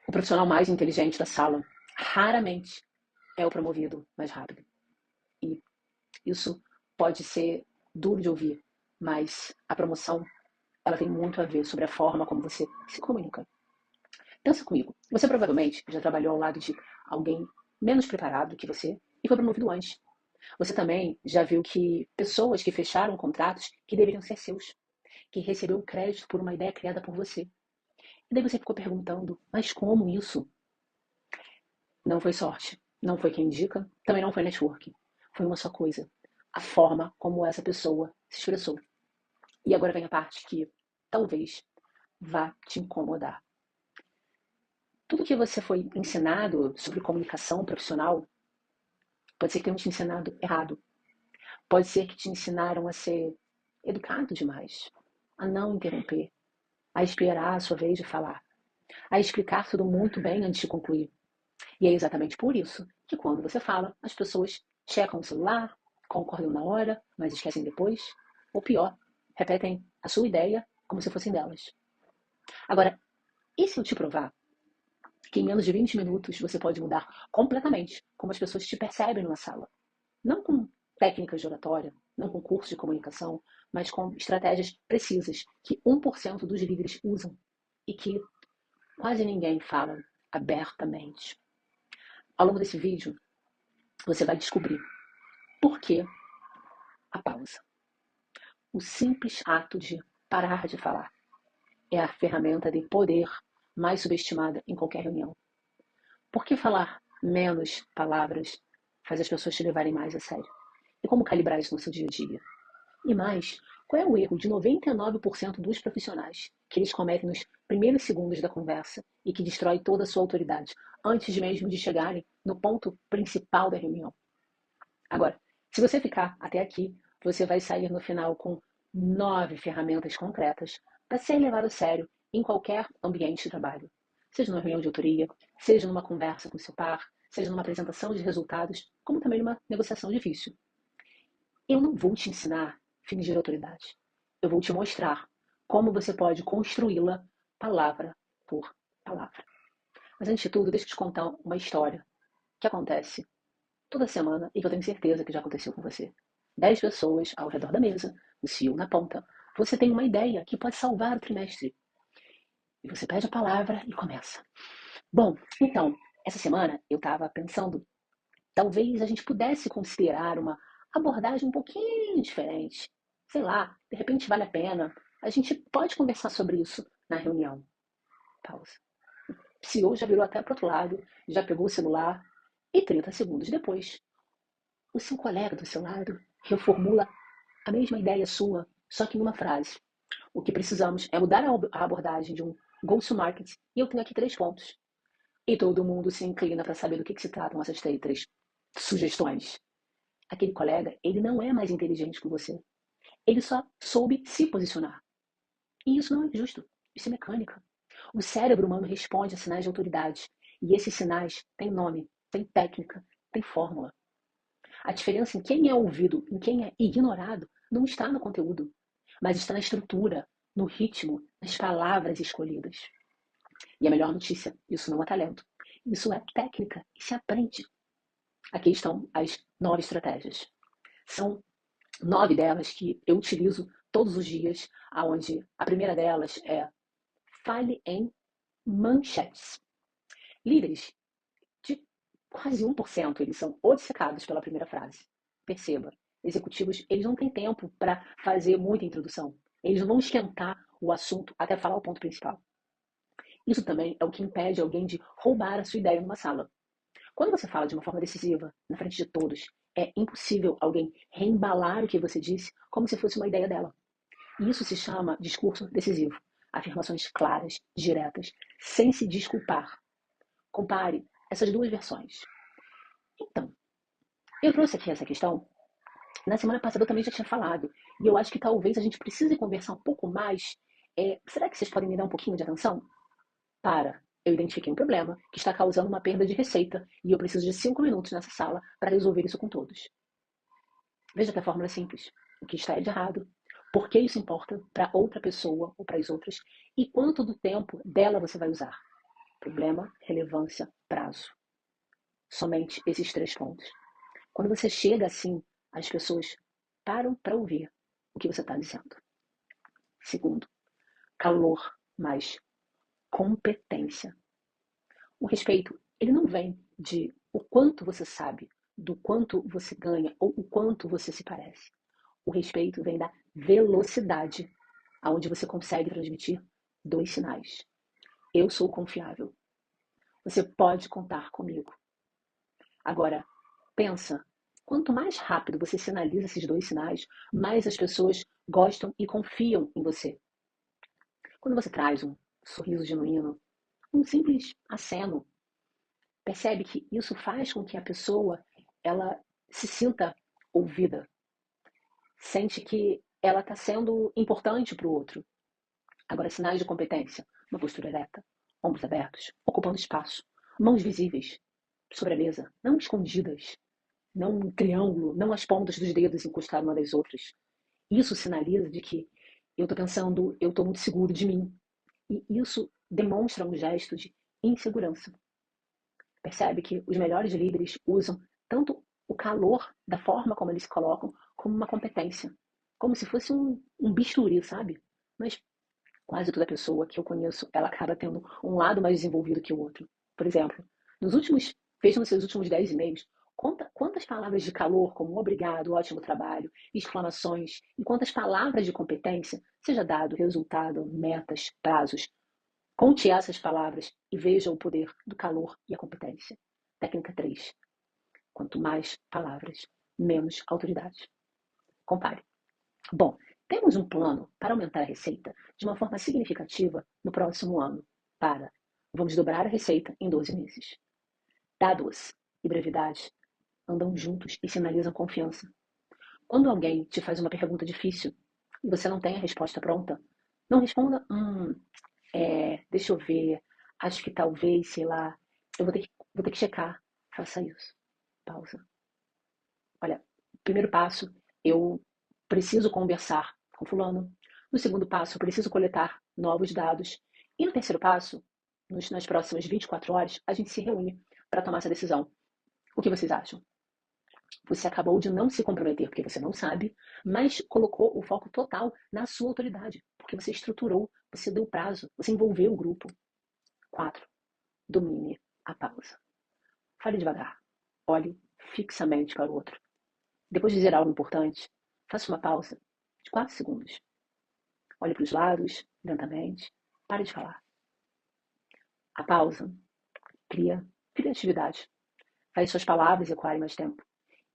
O profissional mais inteligente da sala raramente é o promovido mais rápido. E isso pode ser duro de ouvir, mas a promoção ela tem muito a ver sobre a forma como você se comunica. Pensa comigo, você provavelmente já trabalhou ao lado de alguém menos preparado que você e foi promovido antes. Você também já viu que pessoas que fecharam contratos que deveriam ser seus, que recebeu crédito por uma ideia criada por você. E daí você ficou perguntando, mas como isso? Não foi sorte, não foi quem indica, também não foi network. Foi uma só coisa, a forma como essa pessoa se expressou. E agora vem a parte que talvez vá te incomodar. Tudo que você foi ensinado sobre comunicação profissional pode ser que tenham te ensinado errado. Pode ser que te ensinaram a ser educado demais, a não interromper, a esperar a sua vez de falar, a explicar tudo muito bem antes de concluir. E é exatamente por isso que quando você fala, as pessoas checam o celular, concordam na hora, mas esquecem depois, ou pior, repetem a sua ideia como se fossem delas. Agora, e se eu te provar que em menos de 20 minutos você pode mudar completamente como as pessoas te percebem numa sala? Não com técnicas de oratória, não com cursos de comunicação, mas com estratégias precisas que 1% dos líderes usam e que quase ninguém fala abertamente. Ao longo desse vídeo, você vai descobrir por que a pausa. O simples ato de parar de falar é a ferramenta de poder mais subestimada em qualquer reunião. Por que falar menos palavras faz as pessoas te levarem mais a sério? E como calibrar isso no seu dia a dia? E mais, qual é o erro de 99% dos profissionais que eles cometem nos primeiros segundos da conversa e que destrói toda a sua autoridade antes mesmo de chegarem no ponto principal da reunião? Agora, se você ficar até aqui, você vai sair no final com 9 ferramentas concretas para ser levado a sério em qualquer ambiente de trabalho. Seja numa reunião de autoria, seja numa conversa com seu par, seja numa apresentação de resultados, como também numa negociação difícil. Eu não vou te ensinar a fingir autoridade. Eu vou te mostrar como você pode construí-la palavra por palavra. Mas antes de tudo, deixa eu te contar uma história que acontece toda semana e que eu tenho certeza que já aconteceu com você. 10 pessoas ao redor da mesa, o CEO na ponta. Você tem uma ideia que pode salvar o trimestre. E você pede a palavra e começa. Bom, então, essa semana eu estava pensando, talvez a gente pudesse considerar uma abordagem um pouquinho diferente. Sei lá, de repente vale a pena. A gente pode conversar sobre isso na reunião. Pausa. O CEO já virou até para o outro lado, já pegou o celular e 30 segundos depois, o seu colega do seu lado reformula a mesma ideia sua, só que em uma frase. O que precisamos é mudar a abordagem de um go-to-market e eu tenho aqui 3 pontos. E todo mundo se inclina para saber do que se tratam essas 3 sugestões. Aquele colega, ele não é mais inteligente que você. Ele só soube se posicionar. E isso não é justo. Isso é mecânica. O cérebro humano responde a sinais de autoridade. E esses sinais têm nome, têm técnica, têm fórmula. A diferença em quem é ouvido e em quem é ignorado não está no conteúdo, mas está na estrutura, no ritmo, nas palavras escolhidas. E a melhor notícia, isso não é talento. Isso é técnica e se aprende. Aqui estão as 9 estratégias. São 9 delas que eu utilizo todos os dias, aonde a primeira delas é fale em manchetes. Líderes de quase 1%, eles são obcecados pela primeira frase. Perceba, executivos, eles não têm tempo para fazer muita introdução. Eles vão esquentar o assunto até falar o ponto principal. Isso também é o que impede alguém de roubar a sua ideia numa sala. Quando você fala de uma forma decisiva, na frente de todos, é impossível alguém reembalar o que você disse como se fosse uma ideia dela. E isso se chama discurso decisivo. Afirmações claras, diretas, sem se desculpar. Compare essas duas versões. Então, eu trouxe aqui essa questão. Na semana passada eu também já tinha falado. E eu acho que talvez a gente precise conversar um pouco mais. Será que vocês podem me dar um pouquinho de atenção? Eu identifiquei um problema que está causando uma perda de receita e eu preciso de 5 minutos nessa sala para resolver isso com todos. Veja que a fórmula é simples. O que está de errado, por que isso importa para outra pessoa ou para as outras e quanto do tempo dela você vai usar. Problema, relevância, prazo. Somente esses 3 pontos. Quando você chega assim, as pessoas param para ouvir o que você está dizendo. Segundo, calor mais competência. O respeito, ele não vem de o quanto você sabe, do quanto você ganha ou o quanto você se parece. O respeito vem da velocidade, aonde você consegue transmitir 2 sinais. Eu sou confiável. Você pode contar comigo. Agora, pensa, quanto mais rápido você sinaliza esses 2 sinais, mais as pessoas gostam e confiam em você. Quando você traz um sorriso genuíno, um simples aceno, percebe que isso faz com que a pessoa ela se sinta ouvida, sente que ela está sendo importante para o outro. Agora, sinais de competência, uma postura ereta, ombros abertos, ocupando espaço, mãos visíveis sobre a mesa, não escondidas, não um triângulo, não as pontas dos dedos encostadas uma das outras. Isso sinaliza de que eu estou pensando, eu estou muito seguro de mim. E isso demonstra um gesto de insegurança. Percebe que os melhores líderes usam tanto o calor da forma como eles se colocam, como uma competência. Como se fosse um bisturi, sabe? Mas quase toda pessoa que eu conheço, ela acaba tendo um lado mais desenvolvido que o outro. Por exemplo, veja nos seus últimos 10 e-mails, conta quantas palavras de calor, como obrigado, ótimo trabalho, exclamações, e quantas palavras de competência, seja dado, resultado, metas, prazos. Conte essas palavras e veja o poder do calor e a competência. Técnica 3. Quanto mais palavras, menos autoridade. Compare. Bom, temos um plano para aumentar a receita de uma forma significativa no próximo ano. Vamos dobrar a receita em 12 meses. Dados e brevidade andam juntos e sinalizam confiança. Quando alguém te faz uma pergunta difícil e você não tem a resposta pronta, não responda, deixa eu ver, acho que talvez, sei lá, vou ter que checar. Faça isso. Pausa. Olha, primeiro passo, eu preciso conversar com fulano. No segundo passo, eu preciso coletar novos dados. E no terceiro passo, nas próximas 24 horas, a gente se reúne para tomar essa decisão. O que vocês acham? Você acabou de não se comprometer porque você não sabe, mas colocou o foco total na sua autoridade, porque você estruturou, você deu prazo, você envolveu o grupo. 4. Domine a pausa. Fale devagar. Olhe fixamente para o outro. Depois de dizer algo importante, faça uma pausa de 4 segundos. Olhe para os lados, lentamente. Pare de falar. A pausa cria criatividade. Faz suas palavras ecoarem mais tempo.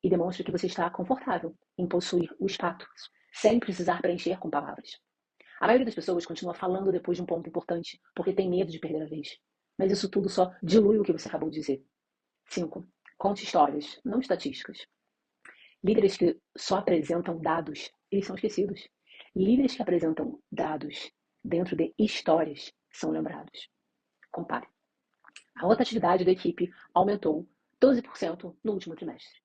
E demonstra que você está confortável em possuir o espaço, sem precisar preencher com palavras. A maioria das pessoas continua falando depois de um ponto importante, porque tem medo de perder a vez. Mas isso tudo só dilui o que você acabou de dizer. 5. Conte histórias, não estatísticas. Líderes que só apresentam dados, eles são esquecidos. Líderes que apresentam dados dentro de histórias são lembrados. Compare. A rotatividade da equipe aumentou 12% no último trimestre.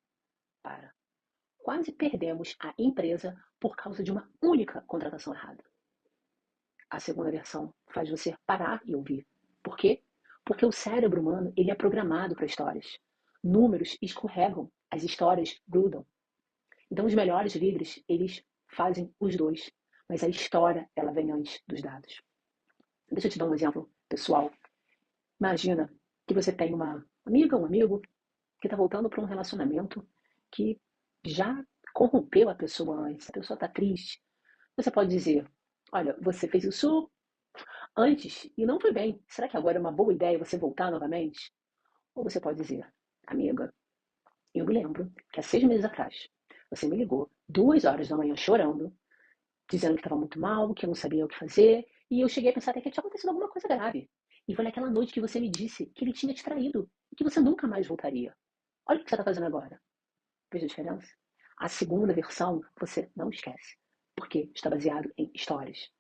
Quase perdemos a empresa por causa de uma única contratação errada. A segunda versão faz você parar e ouvir. Por quê? Porque o cérebro humano ele é programado para histórias. Números escorregam, as histórias grudam. Então, os melhores líderes, eles fazem os dois. Mas a história, ela vem antes dos dados. Deixa eu te dar um exemplo pessoal. Imagina que você tem uma amiga, um amigo, que está voltando para um relacionamento que já corrompeu a pessoa antes. A pessoa está triste. Você pode dizer, olha, você fez isso antes e não foi bem. Será que agora é uma boa ideia você voltar novamente? Ou você pode dizer, amiga, eu me lembro que há 6 meses atrás você me ligou 2 horas da manhã chorando, dizendo que estava muito mal, que eu não sabia o que fazer, e eu cheguei a pensar até que tinha acontecido alguma coisa grave. E foi naquela noite que você me disse que ele tinha te traído e que você nunca mais voltaria. Olha o que você está fazendo agora. Veja a diferença? A segunda versão você não esquece, porque está baseado em histórias.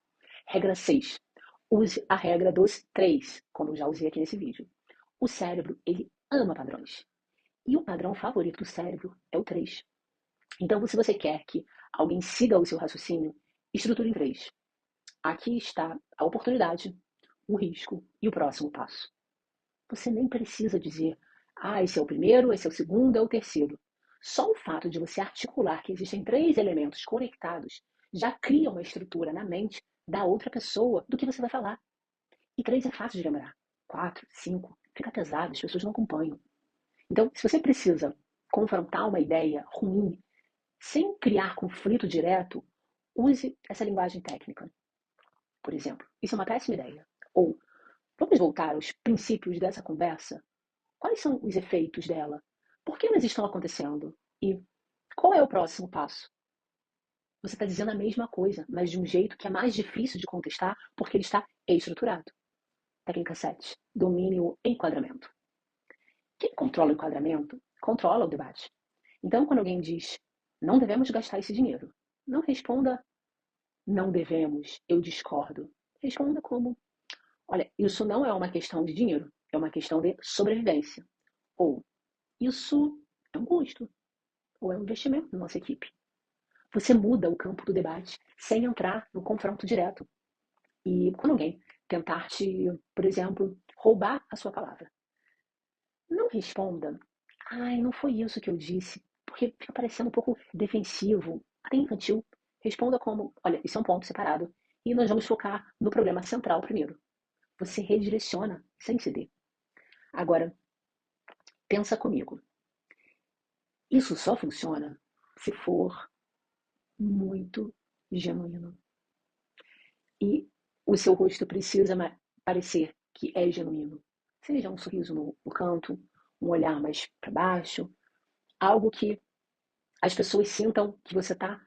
Regra 6. Use a regra dos 3, como eu já usei aqui nesse vídeo. O cérebro, ele ama padrões. E o padrão favorito do cérebro é o 3. Então, se você quer que alguém siga o seu raciocínio, estruture em 3. Aqui está a oportunidade, o risco e o próximo passo. Você nem precisa dizer, esse é o primeiro, esse é o segundo, é o terceiro. Só o fato de você articular que existem 3 elementos conectados já cria uma estrutura na mente da outra pessoa do que você vai falar. E 3 é fácil de lembrar. 4, 5, fica pesado, as pessoas não acompanham. Então, se você precisa confrontar uma ideia ruim sem criar conflito direto, use essa linguagem técnica. Por exemplo, isso é uma péssima ideia. Ou, vamos voltar aos princípios dessa conversa? Quais são os efeitos dela? Por que elas estão acontecendo? E qual é o próximo passo? Você está dizendo a mesma coisa, mas de um jeito que é mais difícil de contestar porque ele está estruturado. Técnica 7. Domine o enquadramento. Quem controla o enquadramento, controla o debate. Então, quando alguém diz, não devemos gastar esse dinheiro, não responda, não devemos, eu discordo. Responda como, olha, isso não é uma questão de dinheiro, é uma questão de sobrevivência. Ou, isso é um custo, ou é um investimento na nossa equipe. Você muda o campo do debate sem entrar no confronto direto. E quando alguém tentar te, por exemplo, roubar a sua palavra, não responda, não foi isso que eu disse, porque fica parecendo um pouco defensivo, até infantil. Responda como, olha, isso é um ponto separado e nós vamos focar no problema central primeiro. Você redireciona sem ceder. Agora, pensa comigo. Isso só funciona se for muito genuíno. E o seu rosto precisa parecer que é genuíno. Seja um sorriso no canto, um olhar mais para baixo, algo que as pessoas sintam que você tá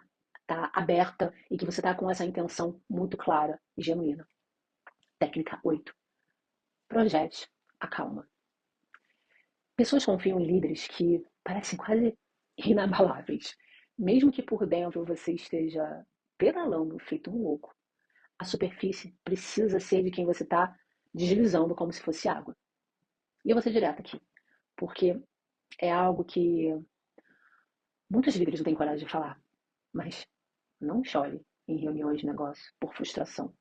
aberta e que você está com essa intenção muito clara e genuína. Técnica 8. Projete a calma. Pessoas confiam em líderes que parecem quase inabaláveis. Mesmo que por dentro você esteja pedalando feito um louco, a superfície precisa ser de quem você está deslizando como se fosse água. E eu vou ser direta aqui, porque é algo que muitos líderes não têm coragem de falar. Mas não chore em reuniões de negócio por frustração.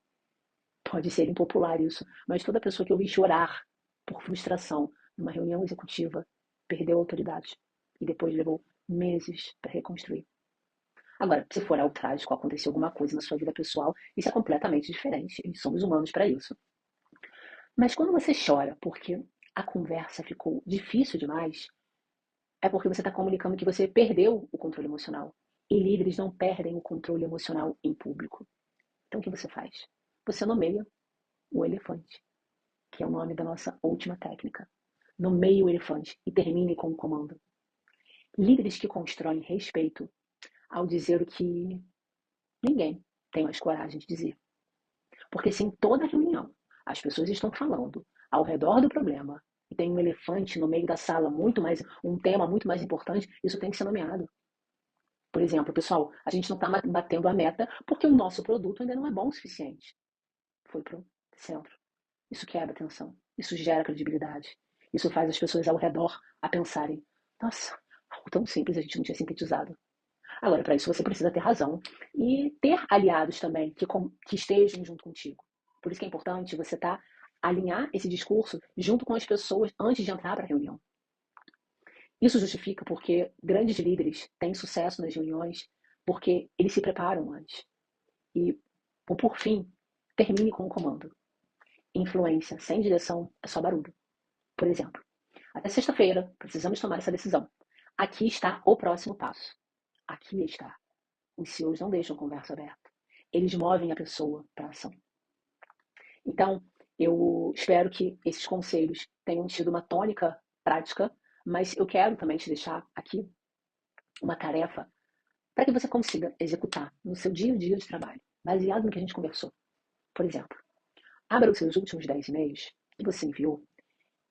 Pode ser impopular isso, mas toda pessoa que eu vi chorar por frustração numa reunião executiva perdeu a autoridade e depois levou meses para reconstruir. Agora, se for algo trágico, aconteceu alguma coisa na sua vida pessoal, isso é completamente diferente e somos humanos para isso. Mas quando você chora porque a conversa ficou difícil demais, é porque você está comunicando que você perdeu o controle emocional. E líderes não perdem o controle emocional em público. Então o que você faz? Você nomeia o elefante, que é o nome da nossa última técnica. Nomeie o elefante e termine com o comando. Líderes que constroem respeito ao dizer o que ninguém tem mais coragem de dizer. Porque se em toda reunião as pessoas estão falando ao redor do problema e tem um elefante no meio da sala, um tema muito mais importante, isso tem que ser nomeado. Por exemplo, pessoal, a gente não está batendo a meta porque o nosso produto ainda não é bom o suficiente. Foi para o centro. Isso quebra a atenção. Isso gera credibilidade. Isso faz as pessoas ao redor a pensarem: nossa, algo tão simples a gente não tinha sintetizado. Agora, para isso você precisa ter razão e ter aliados também que estejam junto contigo. Por isso que é importante você alinhar esse discurso junto com as pessoas antes de entrar para a reunião. Isso justifica porque grandes líderes têm sucesso nas reuniões porque eles se preparam antes. E, por fim, termine com o comando. Influência sem direção é só barulho. Por exemplo, até sexta-feira precisamos tomar essa decisão. Aqui está o próximo passo. Aqui está. Os CEOs não deixam conversa aberta. Eles movem a pessoa para a ação. Então, eu espero que esses conselhos tenham tido uma tônica prática, mas eu quero também te deixar aqui uma tarefa para que você consiga executar no seu dia a dia de trabalho, baseado no que a gente conversou. Por exemplo, abra os seus últimos 10 e-mails que você enviou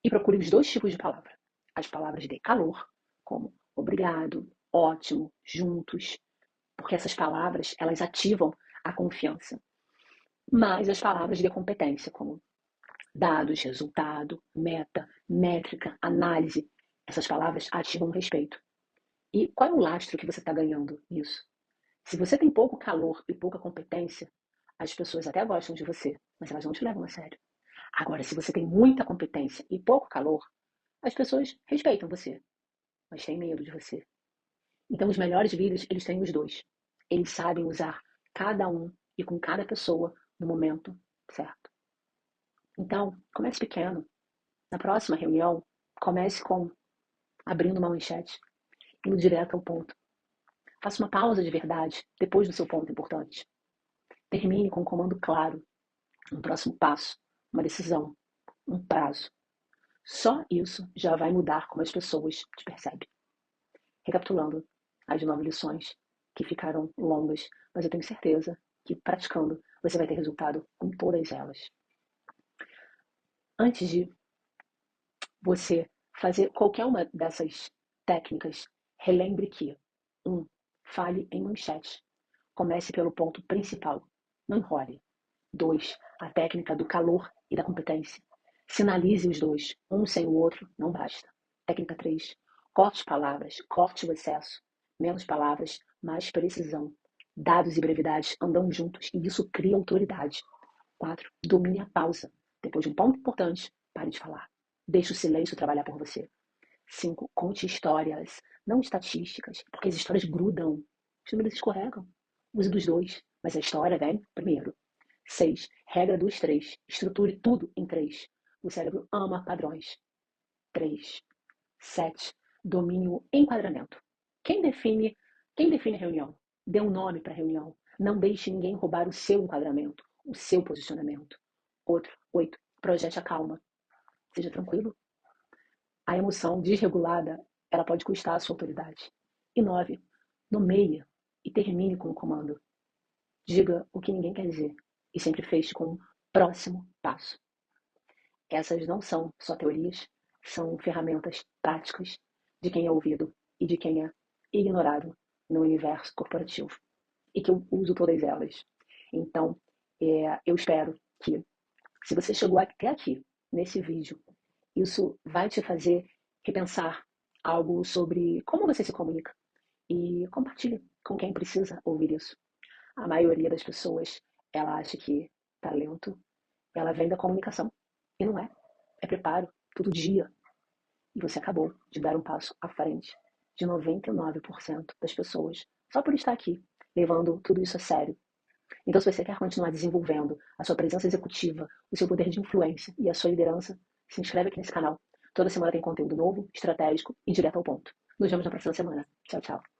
e procure os 2 tipos de palavra. As palavras de calor, como obrigado, ótimo, juntos, porque essas palavras, elas ativam a confiança. Mas as palavras de competência, como dados, resultado, meta, métrica, análise, essas palavras ativam o respeito. E qual é o lastro que você está ganhando nisso? Se você tem pouco calor e pouca competência, as pessoas até gostam de você, mas elas não te levam a sério. Agora, se você tem muita competência e pouco calor, as pessoas respeitam você, mas têm medo de você. Então, os melhores líderes, eles têm os dois. Eles sabem usar cada um e com cada pessoa no momento certo. Então, comece pequeno. Na próxima reunião, comece com abrindo uma manchete, indo direto ao ponto. Faça uma pausa de verdade depois do seu ponto importante. Termine com um comando claro, um próximo passo, uma decisão, um prazo. Só isso já vai mudar como as pessoas te percebem. Recapitulando as 9 lições, que ficaram longas, mas eu tenho certeza que praticando você vai ter resultado com todas elas. Antes de você fazer qualquer uma dessas técnicas, relembre que 1. Fale em manchete. Comece pelo ponto principal. Não enrole. 2. A técnica do calor e da competência. Sinalize os dois, um sem o outro, não basta. Técnica 3. Corte palavras, corte o excesso. Menos palavras, mais precisão. Dados e brevidade andam juntos e isso cria autoridade. 4. Domine a pausa. Depois de um ponto importante, pare de falar. Deixe o silêncio trabalhar por você. 5. Conte histórias, não estatísticas, porque as histórias grudam. Os números escorregam. Use dos dois, mas a história vem primeiro. 6. Regra dos 3. Estruture tudo em 3. O cérebro ama padrões. 3. 7. Domine o enquadramento. Quem define a reunião? Dê um nome para a reunião. Não deixe ninguém roubar o seu enquadramento, o seu posicionamento. 8. Projete a calma. Seja tranquilo. A emoção desregulada, ela pode custar a sua autoridade. E 9. Nomeie e termine com o comando. Diga o que ninguém quer dizer e sempre feche com um próximo passo. Essas não são só teorias, são ferramentas práticas de quem é ouvido e de quem é ignorado no universo corporativo. E que eu uso todas elas. Então, eu espero que, se você chegou até aqui, nesse vídeo, isso vai te fazer repensar algo sobre como você se comunica. E compartilhe com quem precisa ouvir isso. A maioria das pessoas, ela acha que talento, ela vem da comunicação. E não é. É preparo, todo dia. E você acabou de dar um passo à frente de 99% das pessoas, só por estar aqui, levando tudo isso a sério. Então, se você quer continuar desenvolvendo a sua presença executiva, o seu poder de influência e a sua liderança, se inscreve aqui nesse canal. Toda semana tem conteúdo novo, estratégico e direto ao ponto. Nos vemos na próxima semana. Tchau, tchau.